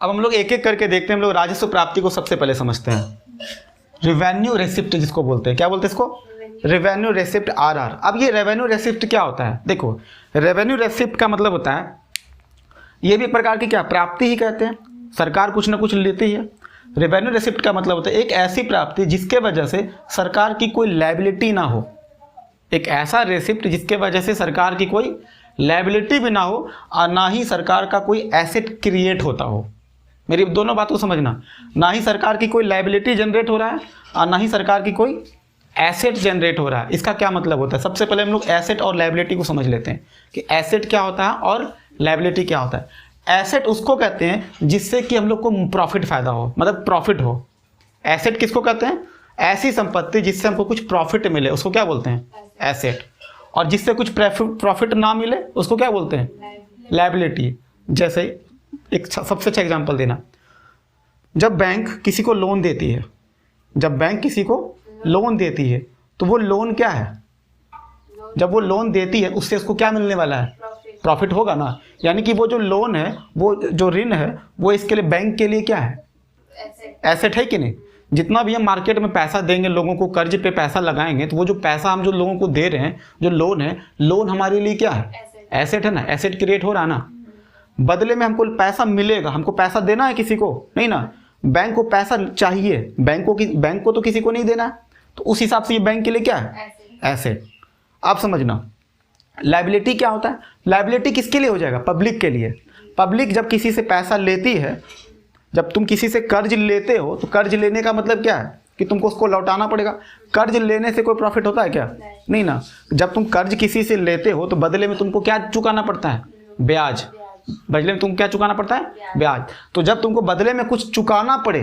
अब हम लोग एक एक करके देखते हैं। हम लोग राजस्व प्राप्ति को सबसे पहले समझते हैं। रेवेन्यू रेसिप्ट जिसको बोलते हैं, क्या बोलते हैं इसको? Revenue receipt RR. अब ये रेवेन्यू रेसिप्ट क्या होता है? देखो, रेवेन्यू रेसिप्ट का मतलब होता है, ये भी एक प्रकार की क्या प्राप्ति ही कहते हैं। सरकार कुछ ना कुछ लेती है। रेवेन्यू रेसिप्ट का मतलब होता है एक ऐसी प्राप्ति जिसके वजह से सरकार की कोई लायबिलिटी ना हो। एक ऐसा रेसिप्ट जिसके वजह से सरकार की कोई लायबिलिटी भी ना हो और ना ही सरकार का कोई एसेट क्रिएट होता हो। मेरी दोनों बात को समझना, ना ही सरकार की कोई लायबिलिटी जनरेट हो रहा है और ना ही सरकार की कोई एसेट जनरेट हो रहा है। इसका क्या मतलब होता है? सबसे पहले हम लोग एसेट और लायबिलिटी को समझ लेते हैं कि एसेट क्या होता है और लायबिलिटी क्या होता है। एसेट उसको कहते हैं जिससे कि हम लोग को प्रॉफिट फायदा हो, मतलब प्रॉफिट हो। एसेट किसको कहते हैं? ऐसी संपत्ति जिससे हमको कुछ प्रॉफिट मिले उसको क्या बोलते हैं? एसेट। और जिससे कुछ प्रॉफिट ना मिले उसको क्या बोलते हैं? लायबिलिटी। जैसे एक सबसे अच्छा एग्जांपल देना, जब बैंक किसी को लोन देती है, जब बैंक किसी को लोन देती है तो वो लोन क्या है? जब वो लोन देती है उससे उसको क्या मिलने वाला है? प्रॉफिट होगा ना। यानी कि वो जो लोन है, वो जो ऋण है, वो इसके लिए बैंक के लिए क्या है? एसेट है कि नहीं? जितना भी हम मार्केट में पैसा देंगे, लोगों को कर्ज पे पैसा लगाएंगे, तो वो जो पैसा हम जो लोगों को दे रहे हैं, जो लोन है, लोन हमारे लिए क्या है? एसेट है ना। एसेट क्रिएट हो रहा है ना। बदले में हमको पैसा मिलेगा, हमको पैसा देना है किसी को नहीं ना। बैंक को पैसा चाहिए, बैंक को तो किसी को नहीं देना है, तो उस हिसाब से ये बैंक के लिए क्या है? एसेट। आप समझना, लायबिलिटी क्या होता है? लायबिलिटी किसके लिए हो जाएगा? पब्लिक के लिए। पब्लिक जब किसी से पैसा लेती है, जब तुम किसी से कर्ज लेते हो, तो कर्ज लेने का मतलब क्या है? कि तुमको उसको लौटाना पड़ेगा। कर्ज लेने से कोई प्रॉफिट होता है क्या? नहीं ना। जब तुम कर्ज किसी से लेते हो तो बदले में तुमको क्या चुकाना पड़ता है? ब्याज। बदले में तुमको क्या चुकाना पड़ता है? ब्याज। तो जब तुमको बदले में कुछ चुकाना पड़े,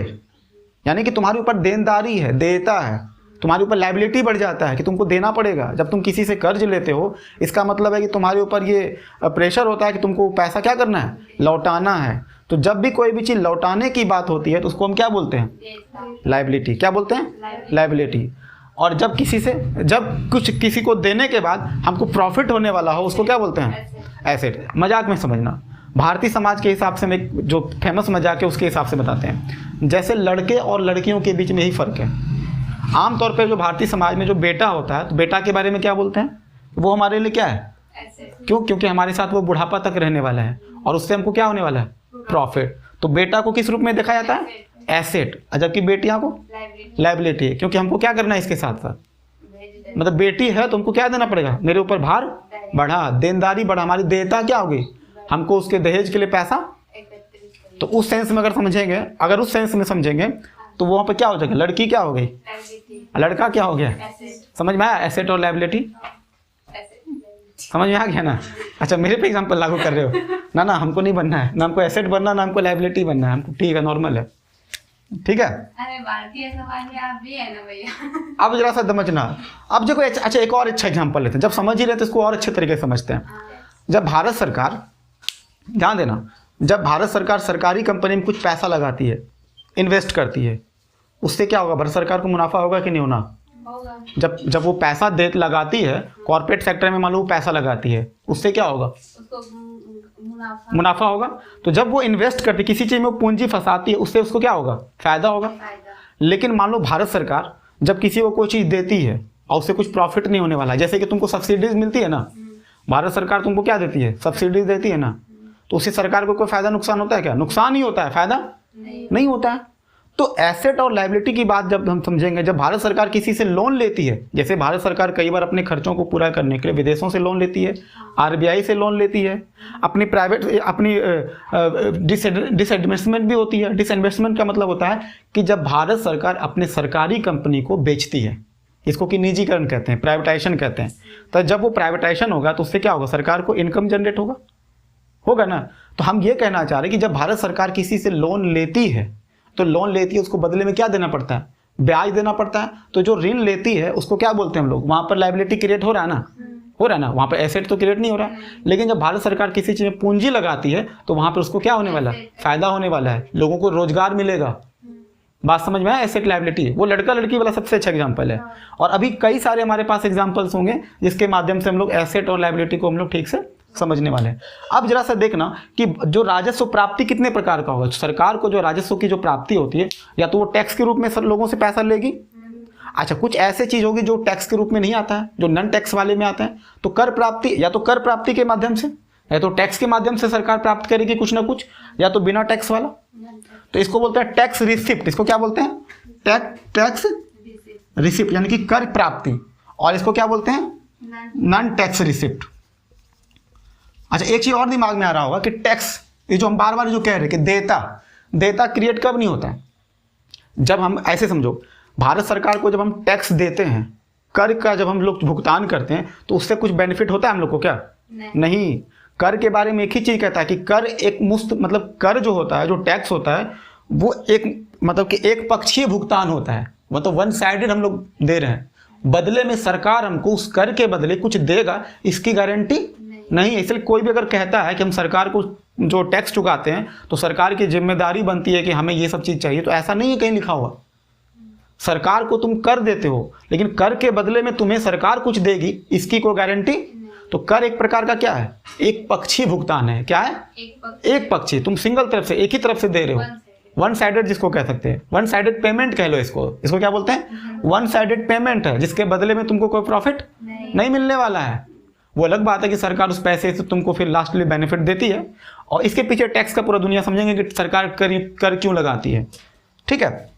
यानी कि तुम्हारे ऊपर देनदारी है, देयता है, तुम्हारे ऊपर लायबिलिटी बढ़ जाता है कि तुमको देना पड़ेगा। जब तुम किसी से कर्ज लेते हो, इसका मतलब है कि तुम्हारे ऊपर ये प्रेशर होता है कि तुमको पैसा क्या करना है? लौटाना है। तो जब भी कोई भी चीज़ लौटाने की बात होती है तो उसको हम क्या बोलते हैं? लायबिलिटी। क्या बोलते हैं? लायबिलिटी। और जब कुछ किसी को देने के बाद हमको प्रॉफिट होने वाला हो, उसको क्या बोलते हैं? एसेट। मजाक में समझना, भारतीय समाज के हिसाब से मैं जो फेमस मजाक है उसके हिसाब से बताते हैं। जैसे लड़के और लड़कियों के बीच में यही फ़र्क है। आमतौर पर जो भारतीय समाज में जो बेटा होता है, तो बेटा के बारे में क्या बोलते हैं? वो हमारे लिए क्या है? क्यों? क्योंकि हमारे साथ वो बुढ़ापा तक रहने वाला है और उससे हमको क्या होने वाला है? प्रॉफिट। तो बेटा को किस रूप में देखा जाता है? एसेट। जबकि बेटियां को लायबिलिटी है, क्योंकि हमको क्या करना है इसके साथ साथ, मतलब बेटी है तो हमको क्या देना पड़ेगा? मेरे ऊपर भार बढ़ा, देनदारी बढ़ा, हमारी देयता क्या होगी? हमको उसके दहेज के लिए पैसा। तो उस सेंस में अगर समझेंगे, अगर उस सेंस में समझेंगे तो वहाँ पर क्या हो जाएगा? लड़की क्या हो गई? लड़का क्या हो गया? समझ में आया? एसेट और लायबिलिटी समझ में आ गया ना? अच्छा, मेरे पे एग्जांपल लागू कर रहे हो ना? ना, हमको नहीं बनना है, ना हमको एसेट बनना, ना हमको लायबिलिटी बनना है। हमको ठीक है, नॉर्मल है, ठीक है। अरे भारतीय समाज में आप भी है ना भैया। अब जरा सा समझना। अब देखो, अच्छा एक और अच्छा एग्जांपल लेते हैं। जब समझ ही रहे तो इसको और अच्छे तरीके से समझते हैं। जब भारत सरकार, ध्यान देना, जब भारत सरकार सरकारी कंपनी में कुछ पैसा लगाती है, इन्वेस्ट करती है, उससे क्या होगा? भारत सरकार को मुनाफा होगा कि नहीं होना? जब वो पैसा लगाती है कॉर्पोरेट सेक्टर में, मान लो वो पैसा लगाती है, उससे क्या होगा? मुनाफा होगा। तो जब वो इन्वेस्ट करती, किसी चीज़ में पूंजी फंसाती है, उससे उसको क्या होगा? फायदा होगा। लेकिन मान लो भारत सरकार जब किसी को कोई चीज़ देती है और उससे कुछ प्रॉफिट नहीं होने वाला, जैसे कि तुमको सब्सिडीज मिलती है ना, भारत सरकार तुमको क्या देती है? सब्सिडीज देती है ना। तो उससे सरकार को कोई फायदा नुकसान होता है क्या? नुकसान ही होता है, फायदा नहीं होता है। तो एसेट और लायबिलिटी की बात जब हम समझेंगे, जब भारत सरकार किसी से लोन लेती है, जैसे भारत सरकार कई बार अपने खर्चों को पूरा करने के लिए विदेशों से लोन लेती है, आरबीआई से लोन लेती है, अपनी डिसइन्वेस्टमेंट भी होती है। डिसइन्वेस्टमेंट का मतलब होता है कि जब भारत सरकार अपने सरकारी कंपनी को बेचती है, इसको कि निजीकरण कहते हैं, प्राइवेटाइजेशन कहते हैं। तो जब वो प्राइवेटाइजेशन होगा तो उससे क्या होगा? सरकार को इनकम जनरेट होगा ना। तो हम ये कहना चाह रहे हैं कि जब भारत सरकार किसी से लोन लेती है, तो लोन लेती है, उसको बदले में क्या देना पड़ता है? ब्याज देना पड़ता है। तो जो ऋण लेती है उसको क्या बोलते हैं हम लोग? वहाँ पर लायबिलिटी क्रिएट हो रहा है ना, हो रहा है ना, वहाँ पर एसेट तो क्रिएट नहीं हो रहा है। लेकिन जब भारत सरकार किसी चीज़ में पूंजी लगाती है तो वहाँ पर उसको क्या होने वाला है? फायदा होने वाला है, लोगों को रोजगार मिलेगा। बात समझ में आया? एसेट लायबिलिटी, वो लड़का लड़की वाला सबसे अच्छा एग्जाम्पल है। और अभी कई सारे हमारे पास एग्जाम्पल्स होंगे जिसके माध्यम से हम लोग एसेट और लायबिलिटी को हम लोग ठीक से समझने वाले हैं। अब जरा सा देखना कि जो राजस्व प्राप्ति कितने प्रकार का होगा। सरकार को जो राजस्व की जो प्राप्ति होती है, या तो वो टैक्स के रूप में लोगों से पैसा लेगी। अच्छा, कुछ ऐसे चीज होगी जो टैक्स के रूप में नहीं आता है, जो नॉन टैक्स वाले में आता है। तो कर प्राप्ति, या तो कर प्राप्ति के माध्यम से, या तो टैक्स के माध्यम से सरकार प्राप्त करेगी कुछ ना कुछ, या तो बिना टैक्स वाला। तो इसको बोलते हैं टैक्स रिसिप्ट। इसको क्या बोलते हैं? टैक्स रिसिप्ट, यानी कि कर प्राप्ति। और इसको क्या बोलते हैं? Non tax receipt. अच्छा, एक चीज और दिमाग में आ रहा होगा कि टैक्स, ये जो हम बार बार जो कह रहे हैं कि देता क्रिएट कब नहीं होता है? जब हम ऐसे समझो, भारत सरकार को जब हम टैक्स देते हैं, कर का जब हम लोग भुगतान करते हैं, तो उससे कुछ बेनिफिट होता है हम लोग को क्या? नहीं। कर के बारे में एक ही चीज कहता है कि कर एक मुफ्त, मतलब कर जो होता है, जो टैक्स होता है, वो एक मतलब कि एक पक्षीय भुगतान होता है, मतलब वन साइडेड हम लोग दे रहे हैं। बदले में सरकार हमको उस कर के बदले कुछ देगा, इसकी गारंटी नहीं है। इसलिए कोई भी अगर कहता है कि हम सरकार को जो टैक्स चुकाते हैं तो सरकार की जिम्मेदारी बनती है कि हमें ये सब चीज़ चाहिए, तो ऐसा नहीं है कहीं लिखा हुआ। सरकार को तुम कर देते हो, लेकिन कर के बदले में तुम्हें सरकार कुछ देगी, इसकी कोई गारंटी। तो कर एक प्रकार का क्या है? एक पक्षी भुगतान है। क्या है? एक पक्षी। तुम सिंगल तरफ से, एक ही तरफ से दे रहे हो, वन साइडेड जिसको कह सकते हैं, वन साइडेड पेमेंट कह लो इसको क्या बोलते हैं? वन साइडेड पेमेंट है, जिसके बदले में तुमको कोई प्रॉफिट नहीं मिलने वाला है। वो अलग बात है कि सरकार उस पैसे से तुमको फिर लास्टली बेनिफिट देती है, और इसके पीछे टैक्स का पूरा दुनिया समझेंगे कि सरकार कर क्यों लगाती है। ठीक है,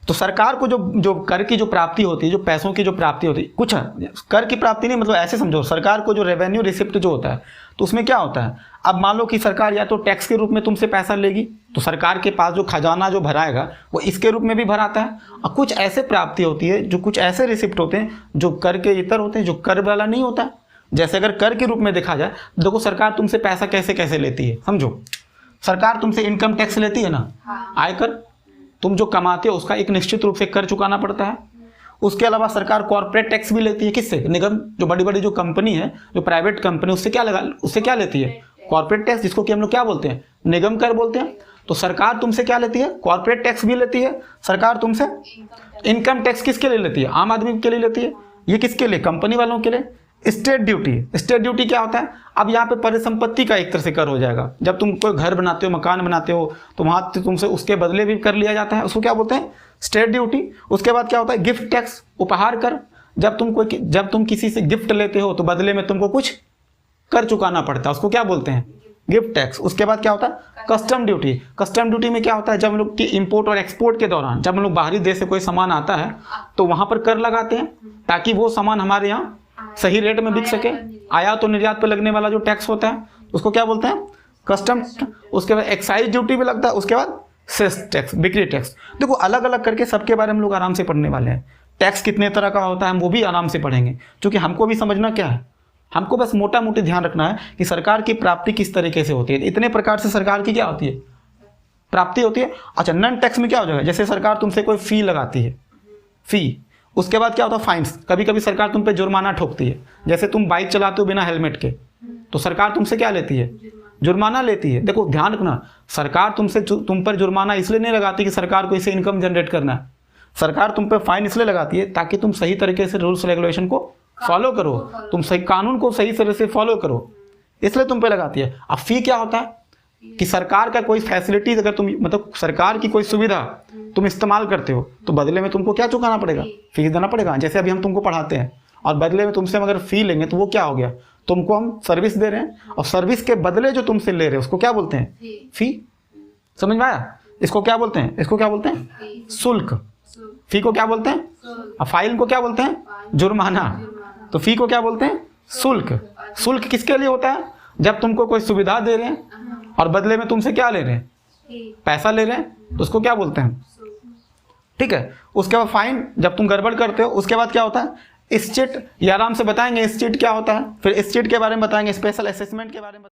तो सरकार को जो कर की जो प्राप्ति होती है, जो पैसों की जो प्राप्ति होती है, कुछ कर की प्राप्ति नहीं, मतलब ऐसे समझो, सरकार को जो रेवेन्यू रिसिप्ट जो होता है, तो उसमें क्या होता है? अब मान लो कि सरकार या तो टैक्स के रूप में तुमसे पैसा लेगी, तो सरकार के पास जो खजाना जो भराएगा वो इसके रूप में भी भराता है। और कुछ ऐसे प्राप्ति होती है, जो कुछ ऐसे रिसिप्ट होते हैं जो कर के इतर होते हैं, जो कर वाला नहीं होता है। जैसे अगर कर के रूप में देखा जाए, देखो सरकार तुमसे पैसा कैसे कैसे लेती है। समझो, सरकार तुमसे इनकम टैक्स लेती है ना, आयकर, तुम जो कमाते हो उसका एक निश्चित रूप से कर चुकाना पड़ता है। उसके अलावा सरकार कॉर्पोरेट टैक्स भी लेती है। किससे? निगम, जो बड़ी बड़ी जो कंपनी है, जो प्राइवेट कंपनी, उससे क्या लेती है? कॉर्पोरेट टैक्स, जिसको कि हम लोग क्या बोलते हैं? निगम कर बोलते हैं। तो सरकार तुमसे क्या लेती है? कॉर्पोरेट टैक्स भी लेती है सरकार तुमसे। इनकम टैक्स किसके लिए लेती है? आम आदमी के लिए लेती है। ये किसके लिए? कंपनी वालों के लिए। स्टेट ड्यूटी क्या होता है? अब यहाँ पे परिसंपत्ति का एक तरह से कर हो जाएगा। जब तुम कोई घर बनाते हो, मकान बनाते हो, तो वहाँ तुमसे उसके बदले भी कर लिया जाता है, उसको क्या बोलते हैं? State duty. उसके बाद क्या होता है? गिफ्ट टैक्स, उपहार कर। जब तुम किसी से गिफ्ट लेते हो तो बदले में तुमको कुछ कर चुकाना पड़ता है, उसको क्या बोलते हैं? Gift tax. उसके बाद क्या होता है? Custom duty. कस्टम ड्यूटी में क्या होता है? जब हम लोग की इंपोर्ट और एक्सपोर्ट के दौरान, जब हम लोग बाहरी देश से कोई सामान आता है तो वहाँ पर कर लगाते हैं, ताकि वो सामान हमारे यहाँ सही रेट में बिक सके। आयात और निर्यात पर लगने वाला जो टैक्स होता है उसको क्या बोलते हैं? कस्टम। उसके बाद एक्साइज ड्यूटी भी लगता है। उसके बाद सेस टैक्स, बिक्री टैक्स। देखो, अलग अलग करके सबके बारे में हम लोग आराम से पढ़ने वाले हैं। टैक्स कितने तरह का होता है हम वो भी आराम से पढ़ेंगे, क्योंकि हमको भी समझना क्या है, हमको बस मोटा मोटी ध्यान रखना है कि सरकार की प्राप्ति किस तरीके से होती है। इतने प्रकार से सरकार की क्या होती है? प्राप्ति होती है। अच्छा, नॉन टैक्स में क्या हो जाएगा? जैसे सरकार तुमसे कोई फी लगाती है, फी। उसके बाद क्या होता है? फाइन्स। कभी कभी सरकार तुम पे जुर्माना ठोकती है। जैसे तुम बाइक चलाते हो बिना हेलमेट के, तो सरकार तुमसे क्या लेती है? जुर्माना लेती है। देखो, ध्यान रखना, सरकार तुम पर जुर्माना इसलिए नहीं लगाती कि सरकार को इससे इनकम जनरेट करना है। सरकार तुम पे फाइन इसलिए लगाती है ताकि तुम सही तरीके से रूल्स रेगुलेशन को फॉलो करो, तुम सही कानून को सही तरह से फॉलो करो, इसलिए तुम पे लगाती है। अब फी क्या होता है? कि सरकार का कोई फैसिलिटीज, अगर तुम मतलब सरकार की कोई सुविधा तुम इस्तेमाल करते हो तो बदले में तुमको क्या चुकाना पड़ेगा? फीस देना पड़ेगा। जैसे अभी हम तुमको पढ़ाते हैं और बदले में तुमसे अगर फी लेंगे तो वो क्या हो गया? तुमको हम सर्विस दे रहे हैं, और सर्विस के बदले जो तुमसे ले रहे हैं उसको क्या बोलते हैं? फी। समझ में आया? इसको क्या बोलते हैं? इसको क्या बोलते हैं? शुल्क। फी को क्या बोलते हैं? और फाइन को क्या बोलते हैं? जुर्माना। तो फी को क्या बोलते हैं? शुल्क। शुल्क किसके लिए होता है? जब तुमको कोई सुविधा दे रहे हैं और बदले में तुमसे क्या ले रहे हैं? पैसा ले रहे हैं, तो उसको क्या बोलते हैं? ठीक है। उसके बाद फाइन, जब तुम गड़बड़ करते हो। उसके बाद क्या होता है? स्टेट। ये आराम से बताएंगे स्टेट क्या होता है, फिर स्टेट के बारे में बताएंगे, स्पेशल असेसमेंट के बारे में।